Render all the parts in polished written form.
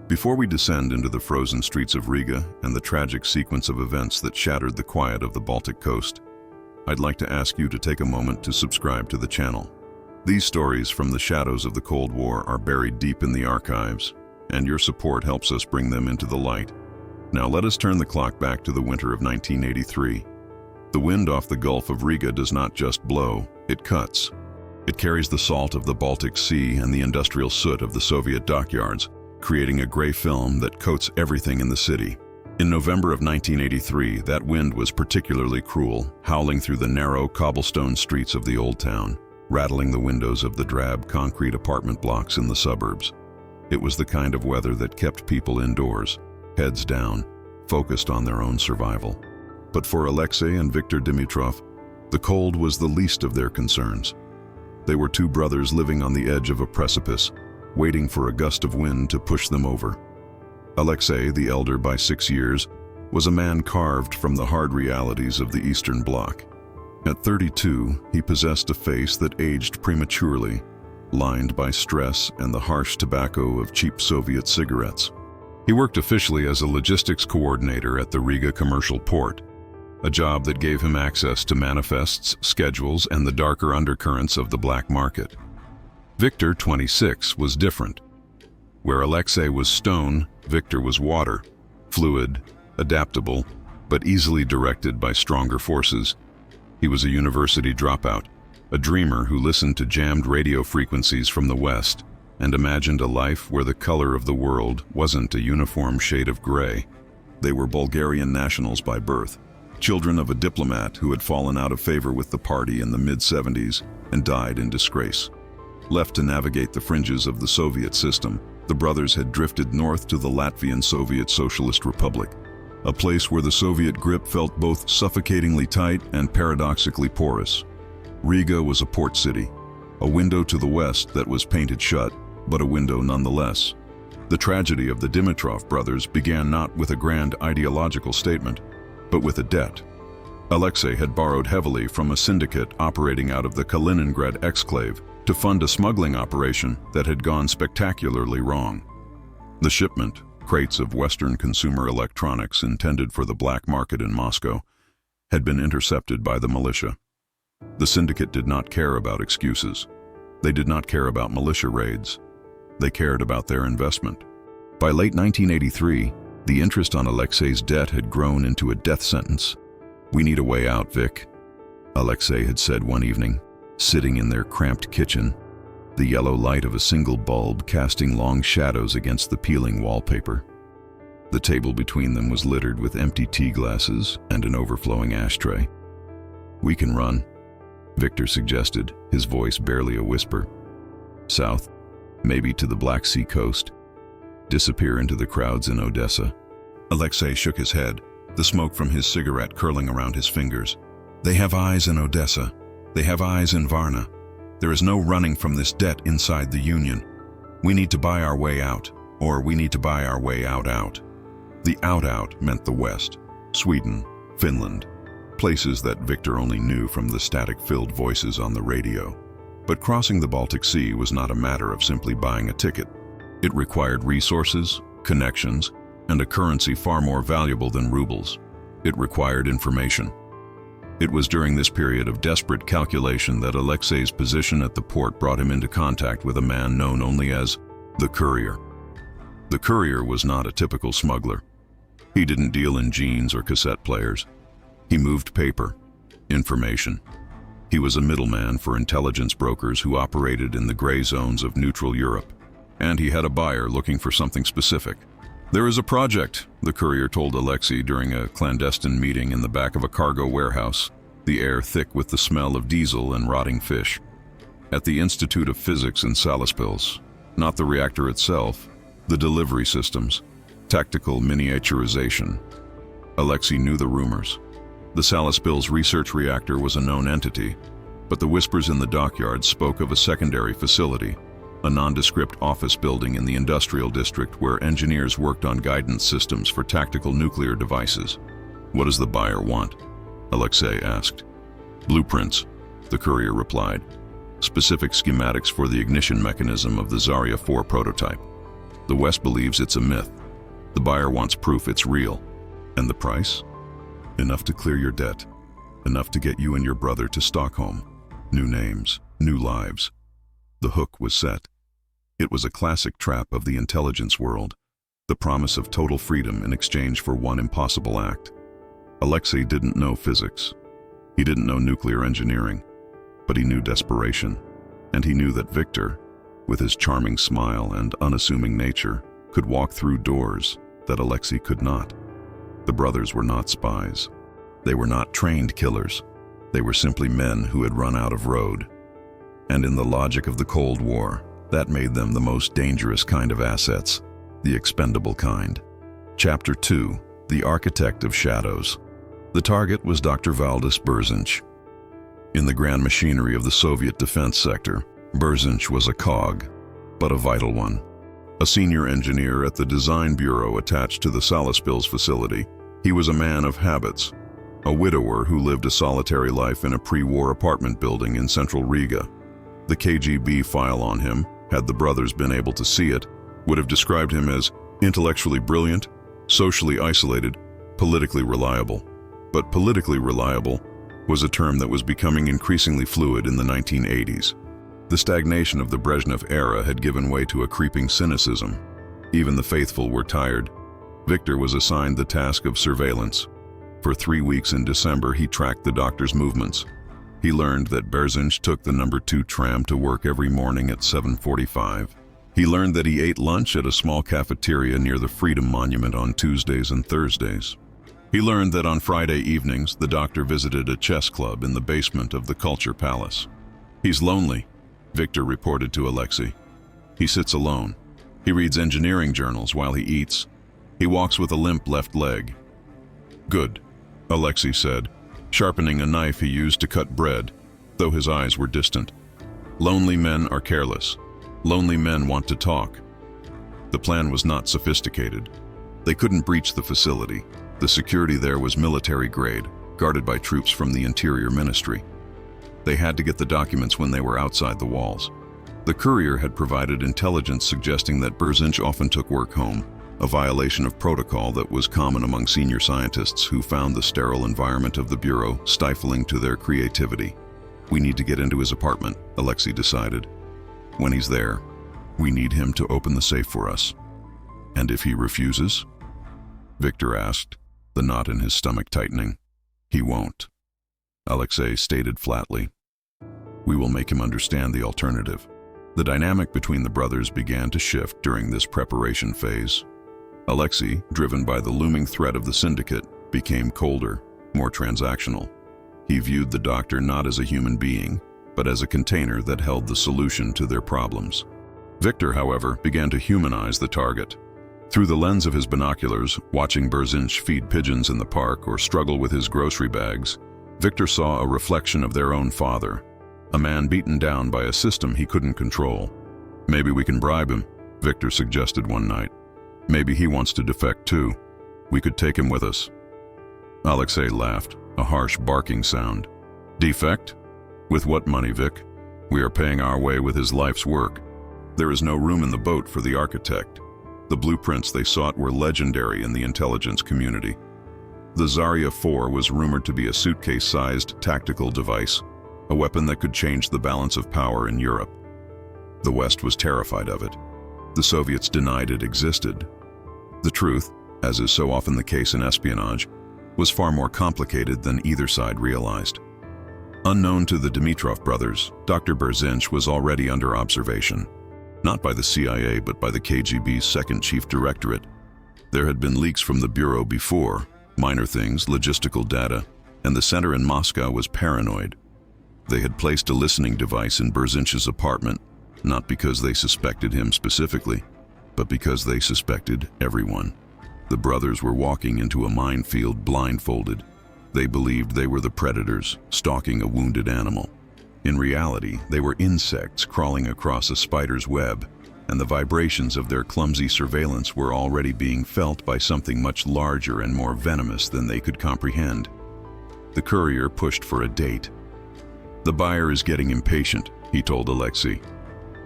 Before we descend into the frozen streets of Riga and the tragic sequence of events that shattered the quiet of the Baltic coast, I'd like to ask you to take a moment to subscribe to the channel. These stories from the shadows of the Cold War are buried deep in the archives, and your support helps us bring them into the light. Now let us turn the clock back to the winter of 1983. The wind off the Gulf of Riga does not just blow, it cuts. It carries the salt of the Baltic Sea and the industrial soot of the Soviet dockyards, creating a gray film that coats everything in the city. In November of 1983, that wind was particularly cruel, howling through the narrow cobblestone streets of the old town, rattling the windows of the drab concrete apartment blocks in the suburbs. It was the kind of weather that kept people indoors, heads down, focused on their own survival. But for Alexei and Viktor Dimitrov, the cold was the least of their concerns. They were two brothers living on the edge of a precipice, waiting for a gust of wind to push them over. Alexei, the elder by 6 years, was a man carved from the hard realities of the Eastern Bloc. At 32, he possessed a face that aged prematurely, lined by stress and the harsh tobacco of cheap Soviet cigarettes. He worked officially as a logistics coordinator at the Riga commercial port, a job that gave him access to manifests, schedules, and the darker undercurrents of the black market. Viktor, 26, was different. Where Alexei was stone, Viktor was water, fluid, adaptable, but easily directed by stronger forces. He was a university dropout, a dreamer who listened to jammed radio frequencies from the West and imagined a life where the color of the world wasn't a uniform shade of gray. They were Bulgarian nationals by birth, children of a diplomat who had fallen out of favor with the party in the mid-70s and died in disgrace. Left to navigate the fringes of the Soviet system, the brothers had drifted north to the Latvian Soviet Socialist Republic, a place where the Soviet grip felt both suffocatingly tight and paradoxically porous. Riga was a port city, a window to the west that was painted shut, but a window nonetheless. The tragedy of the Dimitrov brothers began not with a grand ideological statement, but with a debt. Alexei had borrowed heavily from a syndicate operating out of the Kaliningrad exclave to fund a smuggling operation that had gone spectacularly wrong. The shipment, crates of Western consumer electronics intended for the black market in Moscow, had been intercepted by the militia. The syndicate did not care about excuses. They did not care about militia raids. They cared about their investment. By late 1983, the interest on Alexei's debt had grown into a death sentence. "We need a way out, Vic," Alexei had said one evening, sitting in their cramped kitchen, the yellow light of a single bulb casting long shadows against the peeling wallpaper. The table between them was littered with empty tea glasses and an overflowing ashtray. "We can run," Viktor suggested, his voice barely a whisper. "South, maybe to the Black Sea coast. Disappear into the crowds in Odessa." Alexei shook his head, the smoke from his cigarette curling around his fingers. "They have eyes in Odessa. They have eyes in Varna. There is no running from this debt inside the Union. We need to buy our way out, or we need to buy our way out. The out meant the West, Sweden, Finland, places that Viktor only knew from the static-filled voices on the radio. But crossing the Baltic Sea was not a matter of simply buying a ticket. It required resources, connections, and a currency far more valuable than rubles. It required information. It was during this period of desperate calculation that Alexei's position at the port brought him into contact with a man known only as the Courier. The Courier was not a typical smuggler. He didn't deal in jeans or cassette players. He moved paper, information. He was a middleman for intelligence brokers who operated in the gray zones of neutral Europe, and he had a buyer looking for something specific. "There is a project," the Courier told Alexei during a clandestine meeting in the back of a cargo warehouse, the air thick with the smell of diesel and rotting fish. "At the Institute of Physics in Salispils, not the reactor itself, the delivery systems, tactical miniaturization." Alexei knew the rumors. The Salispils research reactor was a known entity, but the whispers in the dockyard spoke of a secondary facility, a nondescript office building in the industrial district where engineers worked on guidance systems for tactical nuclear devices. "What does the buyer want?" Alexei asked. "Blueprints," the Courier replied. "Specific schematics for the ignition mechanism of the Zarya 4 prototype." The West believes it's a myth. The buyer wants proof it's real. And the price? Enough to clear your debt. Enough to get you and your brother to Stockholm. New names, new lives. The hook was set. It was a classic trap of the intelligence world, the promise of total freedom in exchange for one impossible act. Alexei didn't know physics. He didn't know nuclear engineering, but he knew desperation, and he knew that Victor, with his charming smile and unassuming nature, could walk through doors that Alexei could not. The brothers were not spies. They were not trained killers. They were simply men who had run out of road. And in the logic of the Cold War, that made them the most dangerous kind of assets, the expendable kind. Chapter 2, The Architect of Shadows. The target was Dr. Valdis Berzinch. In the grand machinery of the Soviet defense sector, Berzinch was a cog, but a vital one. A senior engineer at the design bureau attached to the Salaspils facility, he was a man of habits, a widower who lived a solitary life in a pre-war apartment building in central Riga. The KGB file on him, had the brothers been able to see it, would have described him as intellectually brilliant, socially isolated, politically reliable. But politically reliable was a term that was becoming increasingly fluid in the 1980s. The stagnation of the Brezhnev era had given way to a creeping cynicism. Even the faithful were tired. Victor was assigned the task of surveillance. For 3 weeks in December, he tracked the doctor's movements. He learned that Berzinch took the number 2 tram to work every morning at 7:45. He learned that he ate lunch at a small cafeteria near the Freedom Monument on Tuesdays and Thursdays. He learned that on Friday evenings, the doctor visited a chess club in the basement of the Culture Palace. He's lonely, Victor reported to Alexei. He sits alone. He reads engineering journals while he eats. He walks with a limp left leg. Good, Alexei said, sharpening a knife he used to cut bread, though his eyes were distant. Lonely men are careless. Lonely men want to talk. The plan was not sophisticated. They couldn't breach the facility. The security there was military grade, guarded by troops from the Interior Ministry. They had to get the documents when they were outside the walls. The courier had provided intelligence suggesting that Berzinch often took work home, a violation of protocol that was common among senior scientists who found the sterile environment of the bureau stifling to their creativity. We need to get into his apartment, Alexei decided. When he's there, we need him to open the safe for us. And if he refuses? Victor asked, the knot in his stomach tightening. He won't, Alexei stated flatly. We will make him understand the alternative. The dynamic between the brothers began to shift during this preparation phase. Alexei, driven by the looming threat of the syndicate, became colder, more transactional. He viewed the doctor not as a human being, but as a container that held the solution to their problems. Victor, however, began to humanize the target. Through the lens of his binoculars, watching Berzinch feed pigeons in the park or struggle with his grocery bags, Victor saw a reflection of their own father, a man beaten down by a system he couldn't control. Maybe we can bribe him, Victor suggested one night. Maybe he wants to defect too. We could take him with us. Alexei laughed, a harsh barking sound. Defect? With what money, Vic? We are paying our way with his life's work. There is no room in the boat for the architect. The blueprints they sought were legendary in the intelligence community. The Zarya 4 was rumored to be a suitcase-sized tactical device, a weapon that could change the balance of power in Europe. The West was terrified of it. The Soviets denied it existed. The truth, as is so often the case in espionage, was far more complicated than either side realized. Unknown to the Dimitrov brothers, Dr. Berzinch was already under observation. Not by the CIA, but by the KGB's second chief directorate. There had been leaks from the bureau before, minor things, logistical data, and the center in Moscow was paranoid. They had placed a listening device in Berzinch's apartment, not because they suspected him specifically, but because they suspected everyone. The brothers were walking into a minefield blindfolded. They believed they were the predators, stalking a wounded animal. In reality, they were insects crawling across a spider's web, and the vibrations of their clumsy surveillance were already being felt by something much larger and more venomous than they could comprehend. The courier pushed for a date. The buyer is getting impatient, he told Alexei.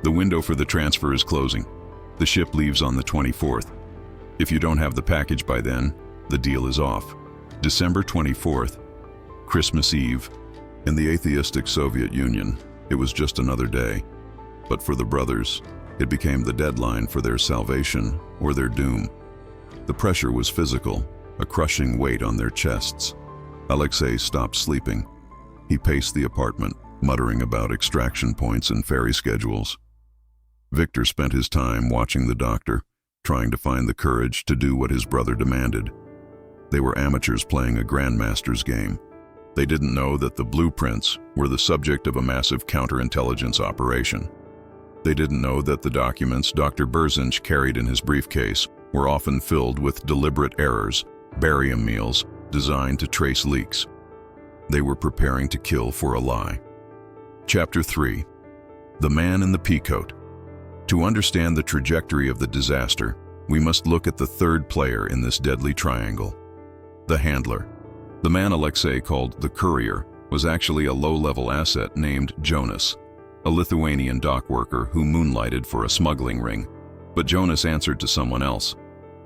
The window for the transfer is closing. The ship leaves on the 24th. If you don't have the package by then, the deal is off. December 24th, Christmas Eve. In the atheistic Soviet Union, it was just another day. But for the brothers, it became the deadline for their salvation or their doom. The pressure was physical, a crushing weight on their chests. Alexei stopped sleeping. He paced the apartment, muttering about extraction points and ferry schedules. Victor spent his time watching the doctor, trying to find the courage to do what his brother demanded. They were amateurs playing a grandmaster's game. They didn't know that the blueprints were the subject of a massive counterintelligence operation. They didn't know that the documents Dr. Berzinch carried in his briefcase were often filled with deliberate errors, barium meals designed to trace leaks. They were preparing to kill for a lie. Chapter 3. The Man in the Peacoat. To understand the trajectory of the disaster, we must look at the third player in this deadly triangle, the handler. The man Alexei called the courier was actually a low-level asset named Jonas, a Lithuanian dock worker who moonlighted for a smuggling ring. But Jonas answered to someone else.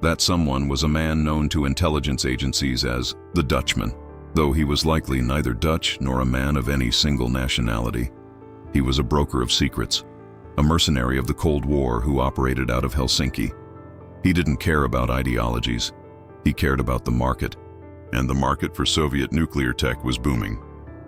That someone was a man known to intelligence agencies as the Dutchman, though he was likely neither Dutch nor a man of any single nationality. He was a broker of secrets, a mercenary of the Cold War who operated out of Helsinki. He didn't care about ideologies. He cared about the market. And the market for Soviet nuclear tech was booming.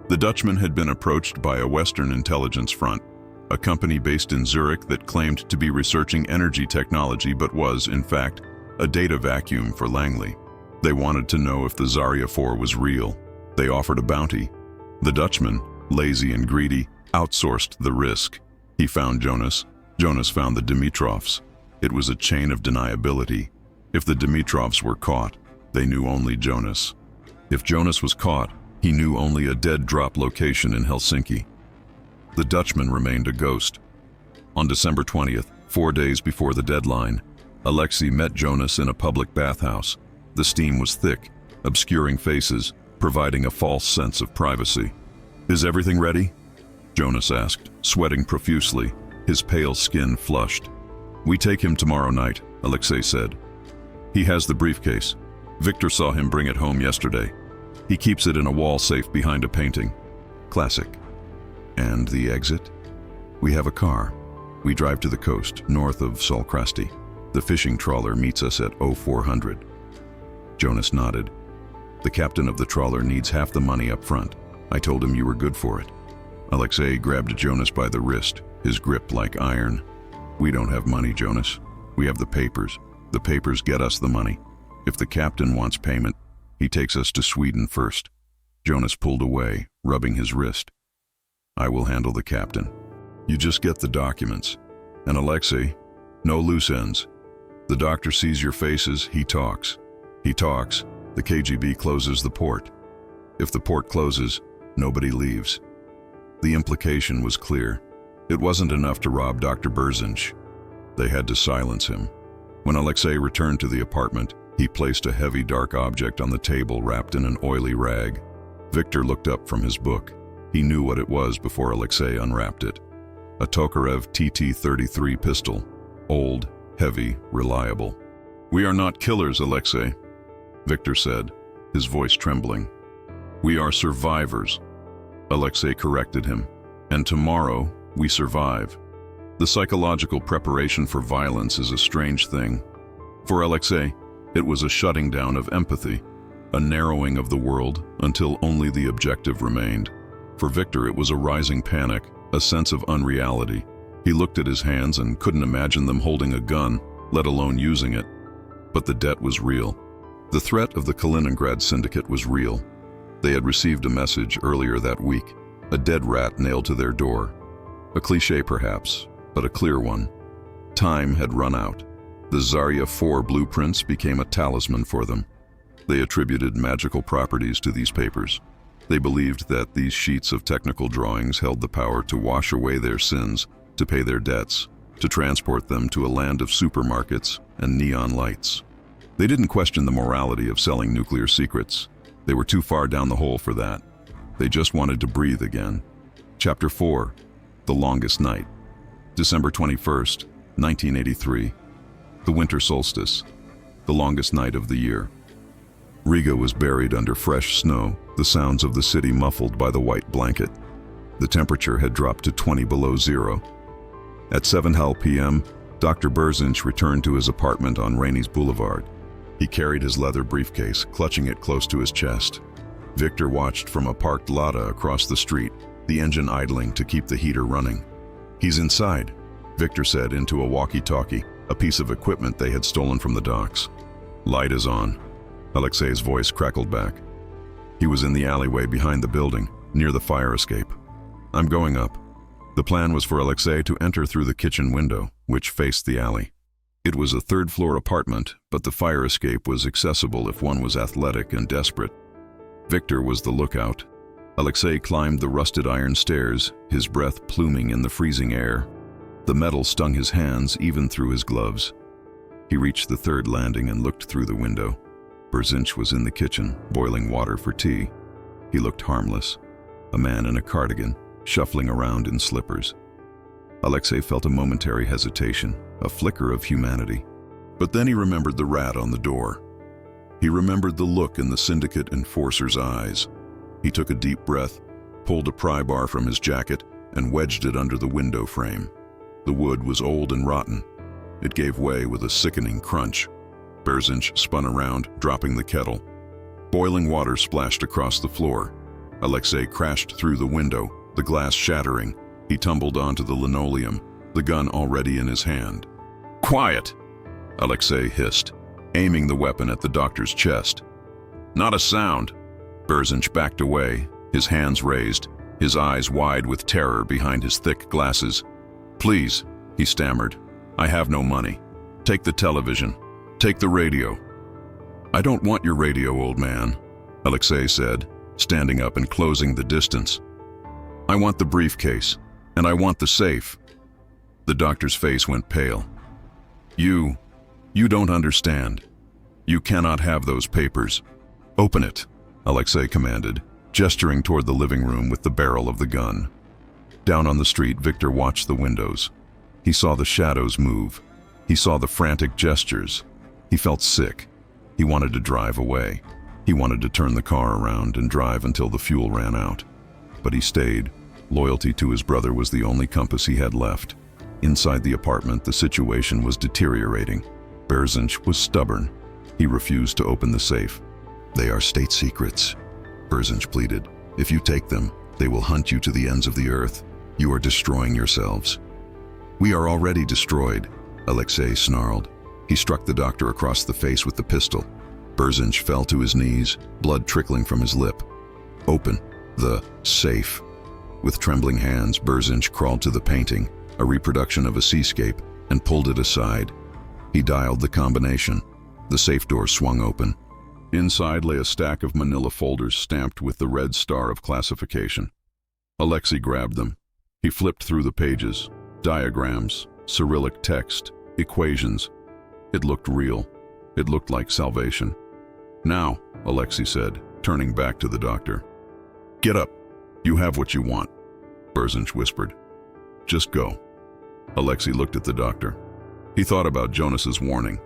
The Dutchman had been approached by a Western intelligence front, a company based in Zurich that claimed to be researching energy technology but was, in fact, a data vacuum for Langley. They wanted to know if the Zarya 4 was real. They offered a bounty. The Dutchman, lazy and greedy, outsourced the risk. He found Jonas. Jonas found the Dimitrovs. It was a chain of deniability. If the Dimitrovs were caught, they knew only Jonas. If Jonas was caught, he knew only a dead drop location in Helsinki. The Dutchman remained a ghost. On December 20th, 4 days before the deadline, Alexei met Jonas in a public bathhouse. The steam was thick, obscuring faces, providing a false sense of privacy. "Is everything ready?" Jonas asked, sweating profusely, his pale skin flushed. "We take him tomorrow night," Alexei said. "He has the briefcase. Victor saw him bring it home yesterday. He keeps it in a wall safe behind a painting. Classic." "And the exit?" "We have a car. We drive to the coast, north of Solkrasti. The fishing trawler meets us at 0400. Jonas nodded. "The captain of the trawler needs half the money up front. I told him you were good for it." Alexei grabbed Jonas by the wrist, his grip like iron. "We don't have money, Jonas. We have the papers. The papers get us the money. If the captain wants payment, he takes us to Sweden first." Jonas pulled away, rubbing his wrist. "I will handle the captain. You just get the documents. And Alexei, no loose ends. The doctor sees your faces, he talks. He talks, the KGB closes the port. If the port closes, nobody leaves." The implication was clear. It wasn't enough to rob Dr. Berzinch. They had to silence him. When Alexei returned to the apartment, he placed a heavy dark object on the table wrapped in an oily rag. Victor looked up from his book. He knew what it was before Alexei unwrapped it. A Tokarev TT-33 pistol. Old, heavy, reliable. "We are not killers, Alexei," Victor said, his voice trembling. "We are survivors." Alexei corrected him. "And tomorrow, we survive." The psychological preparation for violence is a strange thing. For Alexei, it was a shutting down of empathy, a narrowing of the world until only the objective remained. For Victor, it was a rising panic, a sense of unreality. He looked at his hands and couldn't imagine them holding a gun, let alone using it. But the debt was real. The threat of the Kaliningrad syndicate was real. They had received a message earlier that week, a dead rat nailed to their door. A cliché perhaps, but a clear one. Time had run out. The Zarya 4 blueprints became a talisman for them. They attributed magical properties to these papers. They believed that these sheets of technical drawings held the power to wash away their sins, to pay their debts, to transport them to a land of supermarkets and neon lights. They didn't question the morality of selling nuclear secrets. They were too far down the hole for that. They just wanted to breathe again. Chapter 4. The Longest Night. December 21st, 1983. The winter solstice, the longest night of the year. Riga was buried under fresh snow, the sounds of the city muffled by the white blanket. The temperature had dropped to 20 below zero. At 7:00 p.m., Dr. Berzinch returned to his apartment on Rainey's Boulevard. He carried his leather briefcase, clutching it close to his chest. Victor watched from a parked Lada across the street, the engine idling to keep the heater running. "He's inside," Victor said into a walkie-talkie, a piece of equipment they had stolen from the docks. "Light is on," Alexei's voice crackled back. He was in the alleyway behind the building, near the fire escape. "I'm going up." The plan was for Alexei to enter through the kitchen window, which faced the alley. It was a third-floor apartment, but the fire escape was accessible if one was athletic and desperate. Victor was the lookout. Alexei climbed the rusted iron stairs, his breath pluming in the freezing air. The metal stung his hands even through his gloves. He reached the third landing and looked through the window. Berzinch was in the kitchen, boiling water for tea. He looked harmless, a man in a cardigan, shuffling around in slippers. Alexei felt a momentary hesitation, a flicker of humanity. But then he remembered the rat on the door. He remembered the look in the syndicate enforcer's eyes. He took a deep breath, pulled a pry bar from his jacket, and wedged it under the window frame. The wood was old and rotten. It gave way with a sickening crunch. Berzinch spun around, dropping the kettle. Boiling water splashed across the floor. Alexei crashed through the window, the glass shattering. He tumbled onto the linoleum, the gun already in his hand. "Quiet!" Alexei hissed, aiming the weapon at the doctor's chest. "Not a sound!" Berzinch backed away, his hands raised, his eyes wide with terror behind his thick glasses. "Please," he stammered. "I have no money. Take the television. Take the radio." "I don't want your radio, old man," Alexei said, standing up and closing the distance. "I want the briefcase, and I want the safe." The doctor's face went pale. You don't understand. You cannot have those papers. Open it," Alexei commanded, gesturing toward the living room with the barrel of the gun. Down on the street, Victor watched the windows. He saw the shadows move. He saw the frantic gestures. He felt sick. He wanted to drive away. He wanted to turn the car around and drive until the fuel ran out. But he stayed. Loyalty to his brother was the only compass he had left. Inside the apartment, the situation was deteriorating. Berzinch was stubborn. He refused to open the safe. "They are state secrets," Berzinch pleaded. "If you take them, they will hunt you to the ends of the earth. You are destroying yourselves." "We are already destroyed," Alexei snarled. He struck the doctor across the face with the pistol. Berzinch fell to his knees, blood trickling from his lip. "Open the safe." With trembling hands, Berzinch crawled to the painting, a reproduction of a seascape, and pulled it aside. He dialed the combination. The safe door swung open. Inside lay a stack of manila folders stamped with the red star of classification. Alexei grabbed them. He flipped through the pages. Diagrams, Cyrillic text, equations. It looked real. It looked like salvation. "Now," Alexei said, turning back to the doctor. "Get up. You have what you want," Berzinch whispered. "Just go." Alexei looked at the doctor. He thought about Jonas's warning.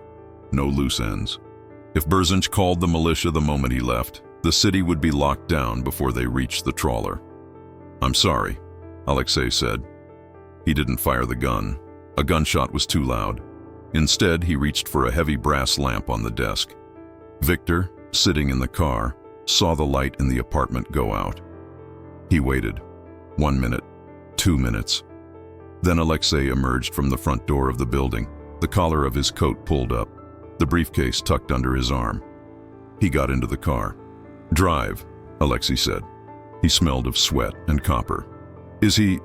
No loose ends. If Berzinch called the militia the moment he left, the city would be locked down before they reached the trawler. "I'm sorry," Alexei said. He didn't fire the gun. A gunshot was too loud. Instead, he reached for a heavy brass lamp on the desk. Victor, sitting in the car, saw the light in the apartment go out. He waited. 1 minute, 2 minutes. Then Alexei emerged from the front door of the building, the collar of his coat pulled up, the briefcase tucked under his arm. He got into the car. "Drive," Alexei said. He smelled of sweat and copper. "Is he—"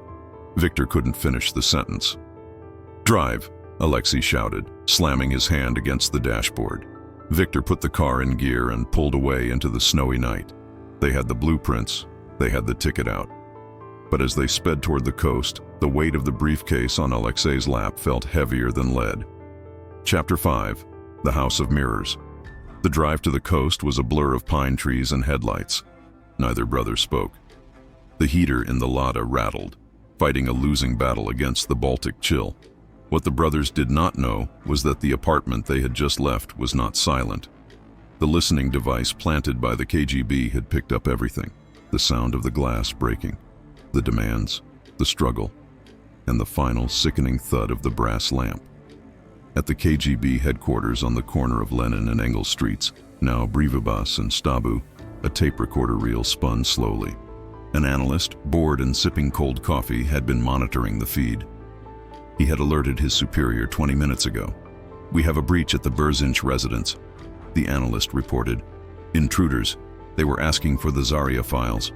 Victor couldn't finish the sentence. "Drive," Alexei shouted, slamming his hand against the dashboard. Victor put the car in gear and pulled away into the snowy night. They had the blueprints. They had the ticket out. But as they sped toward the coast, the weight of the briefcase on Alexei's lap felt heavier than lead. Chapter 5. The House of Mirrors. The drive to the coast was a blur of pine trees and headlights. Neither brother spoke. The heater in the Lada rattled, fighting a losing battle against the Baltic chill. What the brothers did not know was that the apartment they had just left was not silent. The listening device planted by the KGB had picked up everything: the sound of the glass breaking, the demands, the struggle, and the final sickening thud of the brass lamp. At the KGB headquarters on the corner of Lenin and Engels Streets, now Brivabas and Stabu, a tape recorder reel spun slowly. An analyst, bored and sipping cold coffee, had been monitoring the feed. He had alerted his superior 20 minutes ago. "We have a breach at the Berzinch residence," the analyst reported. "Intruders. They were asking for the Zarya files."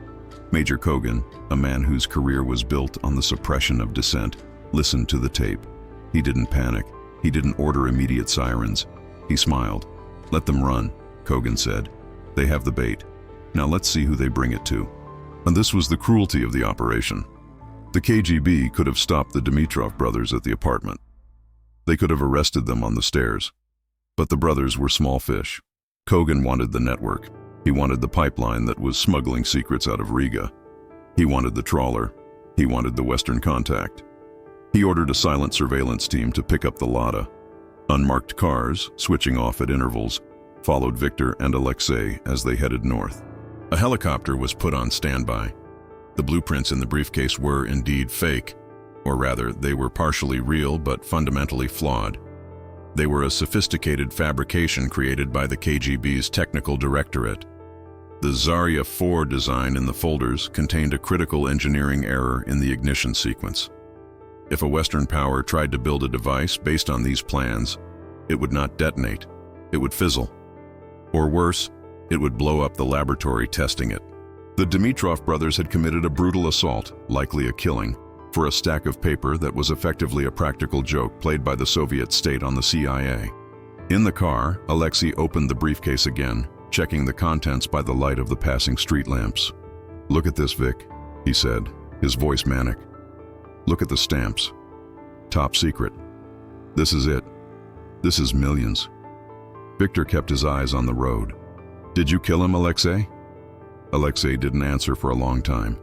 Major Kogan, a man whose career was built on the suppression of dissent, listened to the tape. He didn't panic. He didn't order immediate sirens. He smiled. "Let them run," Kogan said. "They have the bait. Now let's see who they bring it to." And this was the cruelty of the operation. The KGB could have stopped the Dimitrov brothers at the apartment. They could have arrested them on the stairs. But the brothers were small fish. Kogan wanted the network. He wanted the pipeline that was smuggling secrets out of Riga. He wanted the trawler. He wanted the Western contact. He ordered a silent surveillance team to pick up the Lada. Unmarked cars, switching off at intervals, followed Victor and Alexei as they headed north. A helicopter was put on standby. The blueprints in the briefcase were indeed fake, or rather, they were partially real but fundamentally flawed. They were a sophisticated fabrication created by the KGB's technical directorate. The Zarya 4 design in the folders contained a critical engineering error in the ignition sequence. If a Western power tried to build a device based on these plans, it would not detonate, it would fizzle. Or worse, it would blow up the laboratory testing it. The Dimitrov brothers had committed a brutal assault, likely a killing, for a stack of paper that was effectively a practical joke played by the Soviet state on the CIA. In the car, Alexei opened the briefcase again, checking the contents by the light of the passing street lamps. "Look at this, Vic," he said, his voice manic. "Look at the stamps. Top secret. This is it. This is millions." Victor kept his eyes on the road. "Did you kill him, Alexei?" Alexei didn't answer for a long time.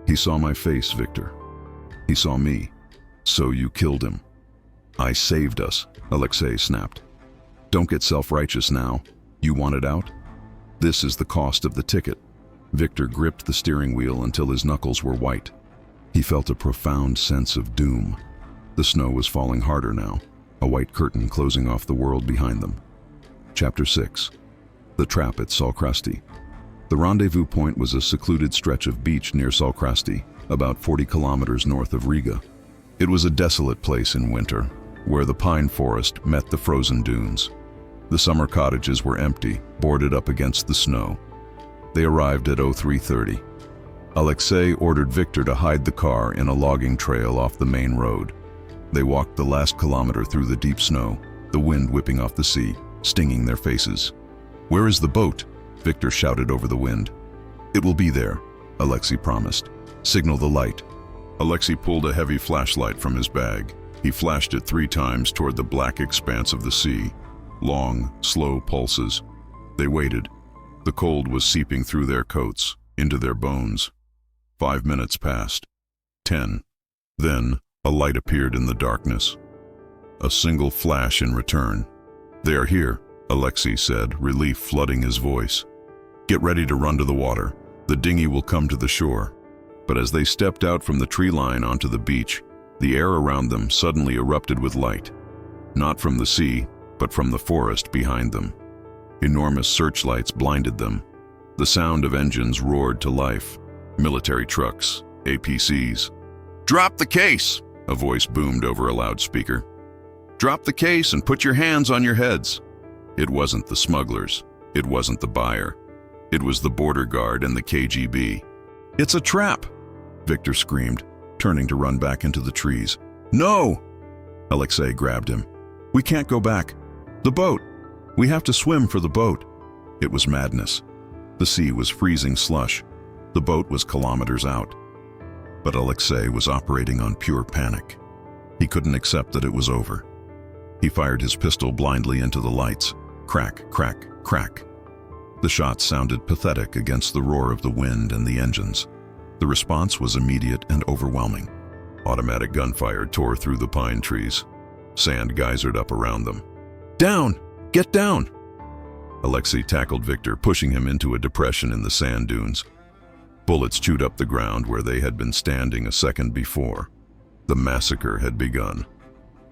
"He saw my face, Victor. He saw me. So you killed him." "I saved us," Alexei snapped. "Don't get self-righteous now. You want it out? This is the cost of the ticket." Victor gripped the steering wheel until his knuckles were white. He felt a profound sense of doom. The snow was falling harder now, a white curtain closing off the world behind them. Chapter 6. The Trap at Salkrasti. The rendezvous point was a secluded stretch of beach near Salkrasti, about 40 kilometers north of Riga. It was a desolate place in winter, where the pine forest met the frozen dunes. The summer cottages were empty, boarded up against the snow. They arrived at 03:30. Alexei ordered Victor to hide the car in a logging trail off the main road. They walked the last kilometer through the deep snow, the wind whipping off the sea, stinging their faces. "Where is the boat?" Victor shouted over the wind. "It will be there," Alexei promised. "Signal the light." Alexei pulled a heavy flashlight from his bag. He flashed it 3 times toward the black expanse of the sea. Long, slow pulses. They waited. The cold was seeping through their coats, into their bones. 5 minutes passed. 10. Then, a light appeared in the darkness. A single flash in return. "They are here," Alexei said, relief flooding his voice. "Get ready to run to the water. The dinghy will come to the shore." But as they stepped out from the tree line onto the beach, the air around them suddenly erupted with light. Not from the sea, but from the forest behind them. Enormous searchlights blinded them. The sound of engines roared to life. Military trucks, APCs. "Drop the case!" a voice boomed over a loudspeaker. "Drop the case and put your hands on your heads." It wasn't the smugglers. It wasn't the buyer. It was the border guard and the KGB. "It's a trap!" Victor screamed, turning to run back into the trees. "No!" Alexei grabbed him. "We can't go back. The boat! We have to swim for the boat." It was madness. The sea was freezing slush. The boat was kilometers out. But Alexei was operating on pure panic. He couldn't accept that it was over. He fired his pistol blindly into the lights. Crack, crack, crack. The shots sounded pathetic against the roar of the wind and the engines. The response was immediate and overwhelming. Automatic gunfire tore through the pine trees. Sand geysered up around them. "Down! Get down!" Alexei tackled Victor, pushing him into a depression in the sand dunes. Bullets chewed up the ground where they had been standing a second before. The massacre had begun.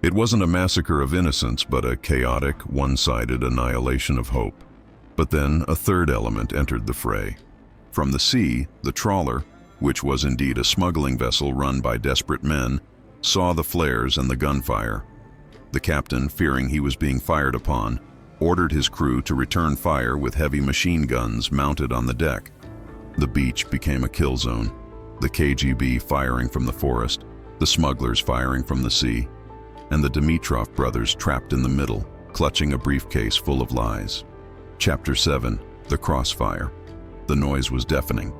It wasn't a massacre of innocents, but a chaotic, one-sided annihilation of hope. But then a third element entered the fray. From the sea, the trawler, which was indeed a smuggling vessel run by desperate men, saw the flares and the gunfire. The captain, fearing he was being fired upon, ordered his crew to return fire with heavy machine guns mounted on the deck. The beach became a kill zone, the KGB firing from the forest, the smugglers firing from the sea, and the Dimitrov brothers trapped in the middle, clutching a briefcase full of lies. Chapter 7. The Crossfire. The noise was deafening.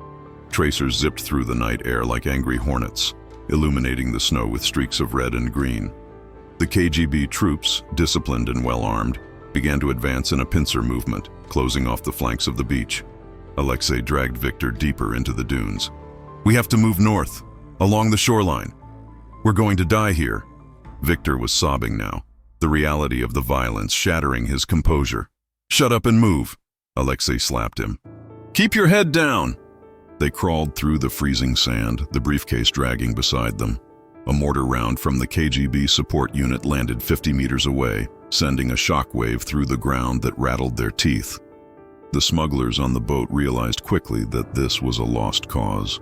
Tracers zipped through the night air like angry hornets, illuminating the snow with streaks of red and green. The KGB troops, disciplined and well-armed, began to advance in a pincer movement, closing off the flanks of the beach. Alexei dragged Victor deeper into the dunes. "We have to move north, along the shoreline. We're going to die here." Victor was sobbing now, the reality of the violence shattering his composure. "Shut up and move," Alexei slapped him. "Keep your head down." They crawled through the freezing sand, the briefcase dragging beside them. A mortar round from the KGB support unit landed 50 meters away, sending a shockwave through the ground that rattled their teeth. The smugglers on the boat realized quickly that this was a lost cause.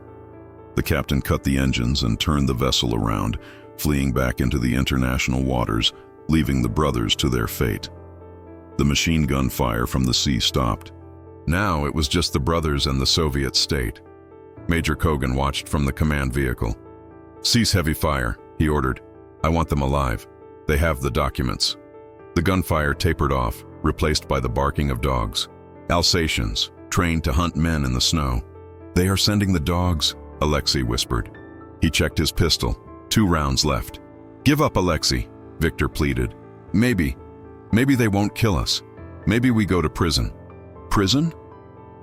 The captain cut the engines and turned the vessel around, fleeing back into the international waters, leaving the brothers to their fate. The machine gun fire from the sea stopped. Now it was just the brothers and the Soviet state. Major Kogan watched from the command vehicle. "Cease heavy fire," he ordered. "I want them alive. They have the documents." The gunfire tapered off, replaced by the barking of dogs. Alsatians, trained to hunt men in the snow. "They are sending the dogs," Alexei whispered. He checked his pistol. 2 rounds left. "Give up, Alexei," Victor pleaded. Maybe they won't kill us. Maybe we go to prison." "Prison?"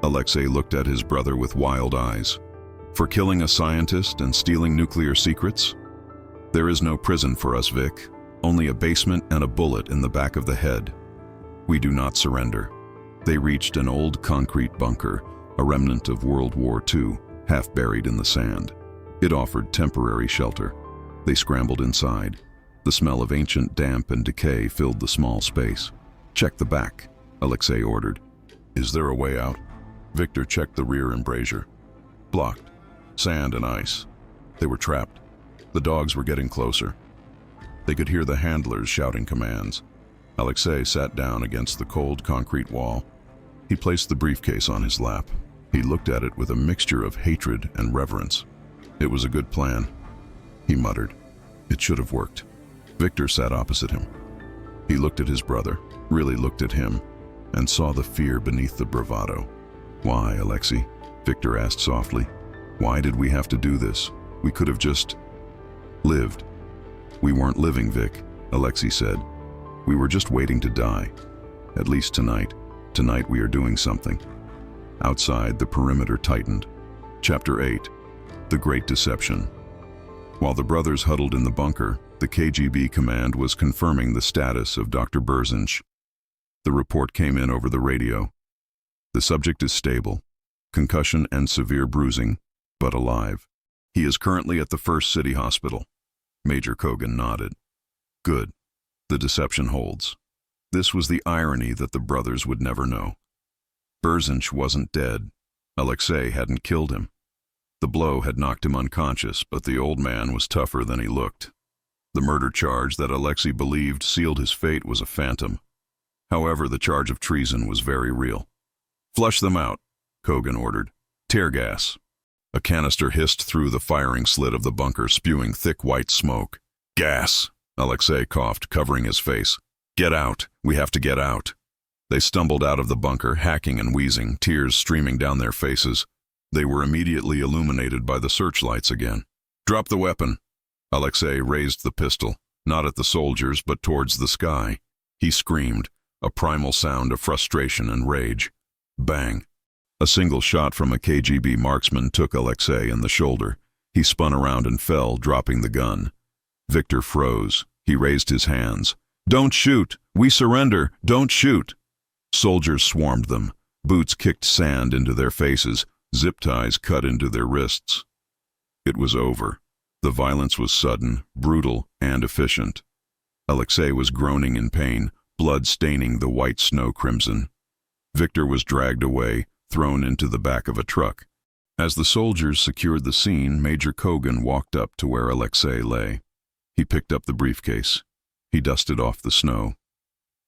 Alexei looked at his brother with wild eyes. "For killing a scientist and stealing nuclear secrets? There is no prison for us, Vic. Only a basement and a bullet in the back of the head. We do not surrender." They reached an old concrete bunker, a remnant of World War II, half buried in the sand. It offered temporary shelter. They scrambled inside. The smell of ancient damp and decay filled the small space. "Check the back," Alexei ordered. "Is there a way out?" Victor checked the rear embrasure. Blocked. Sand and ice. They were trapped. The dogs were getting closer. They could hear the handlers shouting commands. Alexei sat down against the cold concrete wall. He placed the briefcase on his lap. He looked at it with a mixture of hatred and reverence. It was a good plan, he muttered. It should have worked. Victor sat opposite him. He looked at his brother, really looked at him, and saw the fear beneath the bravado. "Why, Alexei?" Victor asked softly. "Why did we have to do this? We could have just lived." "We weren't living, Vic," Alexei said. "We were just waiting to die. At least tonight. Tonight we are doing something." Outside, the perimeter tightened. Chapter 8. The Great Deception. While the brothers huddled in the bunker, the KGB command was confirming the status of Dr. Berzinch. The report came in over the radio. "The subject is stable. Concussion and severe bruising, but alive. He is currently at the First City Hospital." Major Kogan nodded. "Good. The deception holds." This was the irony that the brothers would never know. Berzinch wasn't dead. Alexei hadn't killed him. The blow had knocked him unconscious, but the old man was tougher than he looked. The murder charge that Alexei believed sealed his fate was a phantom. However, the charge of treason was very real. "Flush them out," Kogan ordered. "Tear gas." A canister hissed through the firing slit of the bunker, spewing thick white smoke. "Gas!" Alexei coughed, covering his face. "Get out! We have to get out!" They stumbled out of the bunker, hacking and wheezing, tears streaming down their faces. They were immediately illuminated by the searchlights again. "Drop the weapon!" Alexei raised the pistol, not at the soldiers, but towards the sky. He screamed, a primal sound of frustration and rage. Bang! A single shot from a KGB marksman took Alexei in the shoulder. He spun around and fell, dropping the gun. Victor froze. He raised his hands. "Don't shoot! We surrender! Don't shoot!" Soldiers swarmed them. Boots kicked sand into their faces. Zip ties cut into their wrists. It was over. The violence was sudden, brutal, and efficient. Alexei was groaning in pain, blood staining the white snow crimson. Victor was dragged away, thrown into the back of a truck. As the soldiers secured the scene, Major Kogan walked up to where Alexei lay. He picked up the briefcase. He dusted off the snow.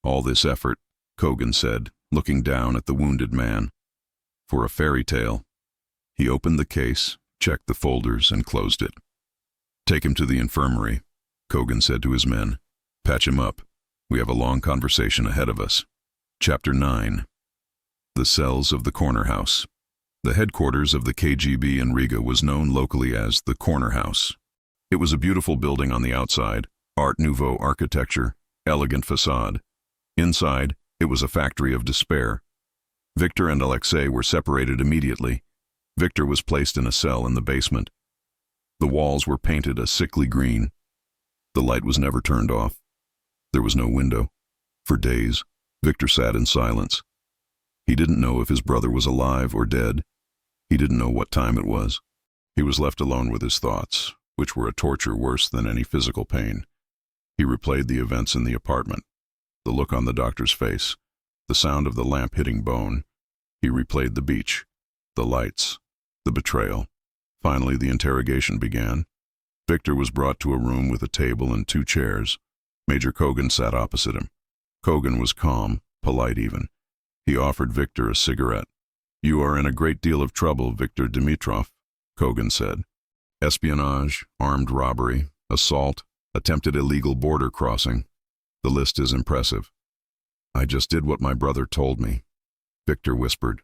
"All this effort," Kogan said, looking down at the wounded man. "For a fairy tale." He opened the case, checked the folders, and closed it. "Take him to the infirmary," Kogan said to his men. "Patch him up. We have a long conversation ahead of us." Chapter 9. The cells of the corner house. The headquarters of the KGB in Riga was known locally as the Corner House. It was a beautiful building on the outside, Art Nouveau architecture, elegant facade. Inside, it was a factory of despair. Victor and Alexei were separated immediately. Victor was placed in a cell in the basement. The walls were painted a sickly green. The light was never turned off. There was no window. For days, Victor sat in silence. He didn't know if his brother was alive or dead. He didn't know what time it was. He was left alone with his thoughts, which were a torture worse than any physical pain. He replayed the events in the apartment, the look on the doctor's face, the sound of the lamp hitting bone. He replayed the beach, the lights, the betrayal. Finally, the interrogation began. Victor was brought to a room with a table and 2 chairs. Major Kogan sat opposite him. Kogan was calm, polite even. He offered Victor a cigarette. "You are in a great deal of trouble, Victor Dimitrov," Kogan said. "Espionage, armed robbery, assault, attempted illegal border crossing. The list is impressive." "I just did what my brother told me," Victor whispered.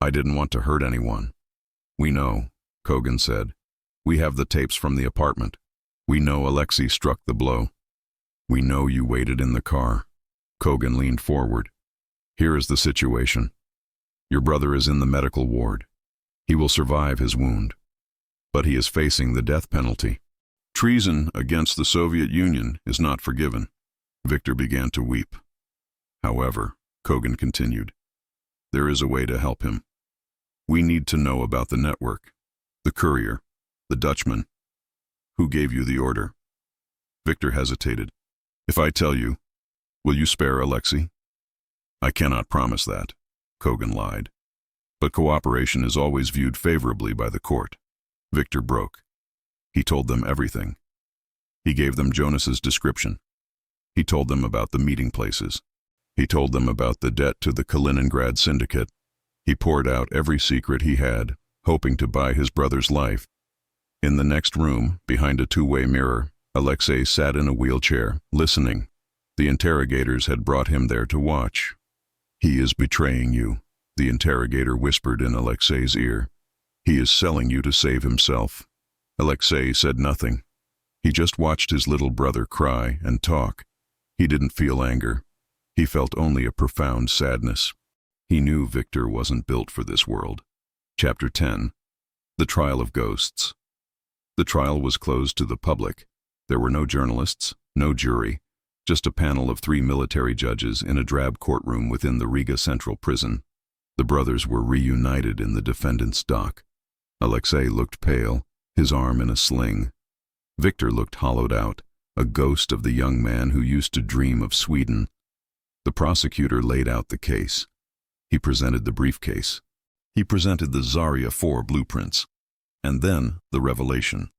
"I didn't want to hurt anyone." "We know," Kogan said. "We have the tapes from the apartment. We know Alexei struck the blow. We know you waited in the car." Kogan leaned forward. "Here is the situation. Your brother is in the medical ward. He will survive his wound, but he is facing the death penalty. Treason against the Soviet Union is not forgiven." Victor began to weep. "However," Kogan continued, "there is a way to help him. We need to know about the network, the courier, the Dutchman. Who gave you the order?" Victor hesitated. "If I tell you, will you spare Alexei?" "I cannot promise that," Kogan lied. "But cooperation is always viewed favorably by the court." Victor broke. He told them everything. He gave them Jonas's description. He told them about the meeting places. He told them about the debt to the Kaliningrad syndicate. He poured out every secret he had, hoping to buy his brother's life. In the next room, behind a 2-way mirror, Alexei sat in a wheelchair, listening. The interrogators had brought him there to watch. "He is betraying you," the interrogator whispered in Alexei's ear. "He is selling you to save himself." Alexei said nothing. He just watched his little brother cry and talk. He didn't feel anger. He felt only a profound sadness. He knew Victor wasn't built for this world. Chapter 10. The Trial of Ghosts. The trial was closed to the public. There were no journalists, no jury, just a panel of 3 military judges in a drab courtroom within the Riga Central Prison. The brothers were reunited in the defendant's dock. Alexei looked pale, his arm in a sling. Victor looked hollowed out, a ghost of the young man who used to dream of Sweden. The prosecutor laid out the case. He presented the briefcase. He presented the Zarya 4 blueprints. And then the revelation.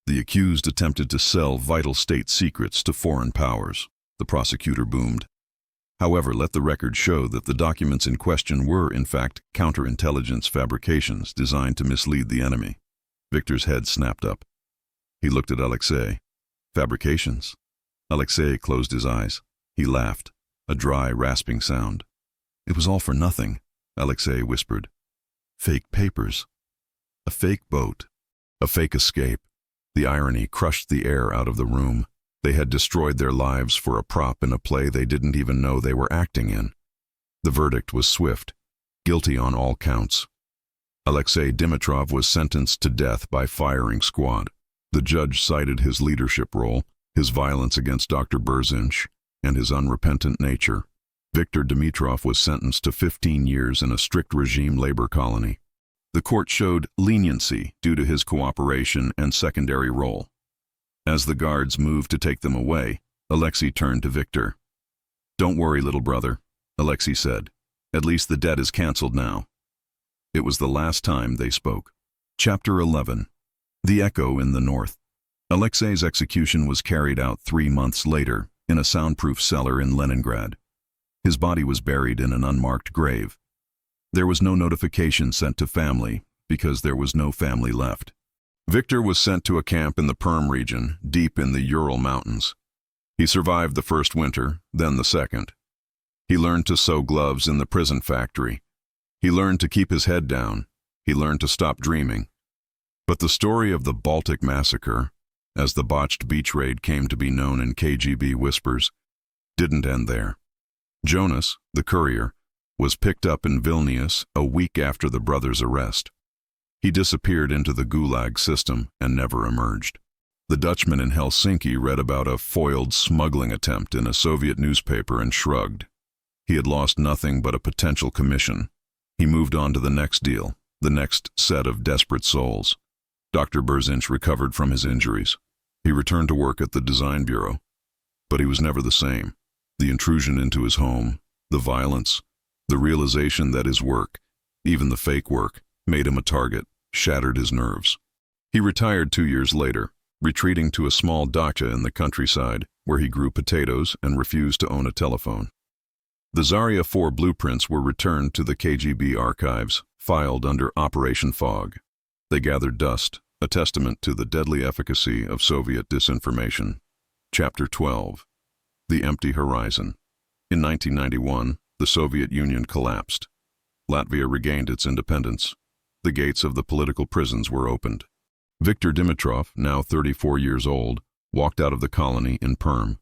The accused attempted to sell vital state secrets to foreign powers. The prosecutor boomed. "However, let the record show that the documents in question were, in fact, counterintelligence fabrications designed to mislead the enemy." Victor's head snapped up. He looked at Alexei. "Fabrications?" Alexei closed his eyes. He laughed, a dry, rasping sound. "It was all for nothing," Alexei whispered. "Fake papers. A fake boat. A fake escape." The irony crushed the air out of the room. They had destroyed their lives for a prop in a play they didn't even know they were acting in. The verdict was swift. Guilty on all counts. Alexei Dimitrov was sentenced to death by firing squad. The judge cited his leadership role, his violence against Dr. Berzinch, and his unrepentant nature. Viktor Dimitrov was sentenced to 15 years in a strict regime labor colony. The court showed leniency due to his cooperation and secondary role. As the guards moved to take them away, Alexei turned to Viktor. "Don't worry, little brother," Alexei said. "At least the debt is cancelled now." It was the last time they spoke. Chapter 11. The Echo in the North. Alexei's execution was carried out 3 months later in a soundproof cellar in Leningrad. His body was buried in an unmarked grave. There was no notification sent to family because there was no family left. Viktor was sent to a camp in the Perm region, deep in the Ural Mountains. He survived the first winter, then the second. He learned to sew gloves in the prison factory. He learned to keep his head down. He learned to stop dreaming. But the story of the Baltic Massacre, as the botched beach raid came to be known in KGB whispers, didn't end there. Jonas, the courier, was picked up in Vilnius a week after the brothers' arrest. He disappeared into the Gulag system and never emerged. The Dutchman in Helsinki read about a foiled smuggling attempt in a Soviet newspaper and shrugged. He had lost nothing but a potential commission. He moved on to the next deal, the next set of desperate souls. Dr. Berzinch recovered from his injuries. He returned to work at the design bureau. But he was never the same. The intrusion into his home, the violence, the realization that his work, even the fake work, made him a target, shattered his nerves. He retired 2 years later, retreating to a small dacha in the countryside where he grew potatoes and refused to own a telephone. The Zarya 4 blueprints were returned to the KGB archives, filed under Operation Fog. They gathered dust, a testament to the deadly efficacy of Soviet disinformation. Chapter 12. The Empty Horizon. In 1991, the Soviet Union collapsed. Latvia regained its independence. The gates of the political prisons were opened. Viktor Dimitrov, now 34 years old, walked out of the colony in Perm.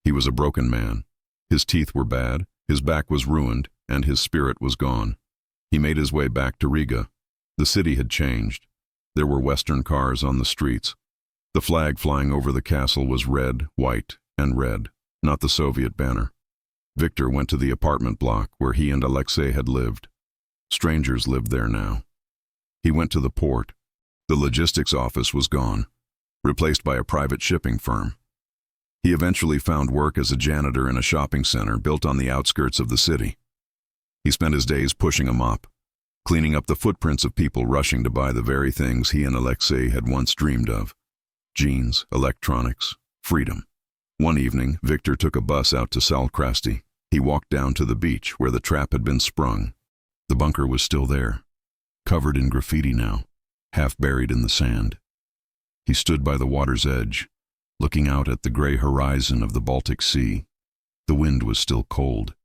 He was a broken man. His teeth were bad, his back was ruined, and his spirit was gone. He made his way back to Riga. The city had changed. There were Western cars on the streets. The flag flying over the castle was red, white, and red, not the Soviet banner. Viktor went to the apartment block where he and Alexei had lived. Strangers lived there now. He went to the port. The logistics office was gone, replaced by a private shipping firm. He eventually found work as a janitor in a shopping center built on the outskirts of the city. He spent his days pushing a mop, cleaning up the footprints of people rushing to buy the very things he and Alexei had once dreamed of: jeans, electronics, freedom. One evening, Viktor took a bus out to Salkrasti. He walked down to the beach where the trap had been sprung. The bunker was still there, covered in graffiti now, half buried in the sand. He stood by the water's edge, looking out at the gray horizon of the Baltic Sea. The wind was still cold.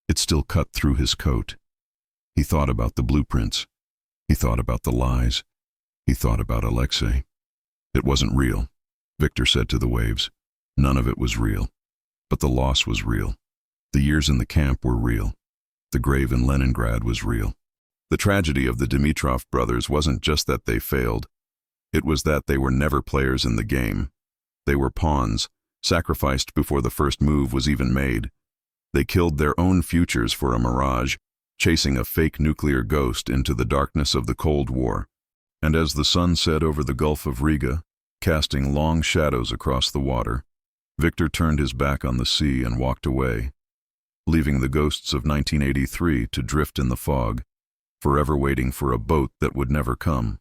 It still cut through his coat. He thought about the blueprints. He thought about the lies. He thought about Alexei. It wasn't real, Viktor said to the waves. None of it was real. But the loss was real. The years in the camp were real. The grave in Leningrad was real. The tragedy of the Dimitrov brothers wasn't just that they failed. It was that they were never players in the game. They were pawns, sacrificed before the first move was even made. They killed their own futures for a mirage, chasing a fake nuclear ghost into the darkness of the Cold War. And as the sun set over the Gulf of Riga, casting long shadows across the water, Viktor turned his back on the sea and walked away, leaving the ghosts of 1983 to drift in the fog, forever waiting for a boat that would never come.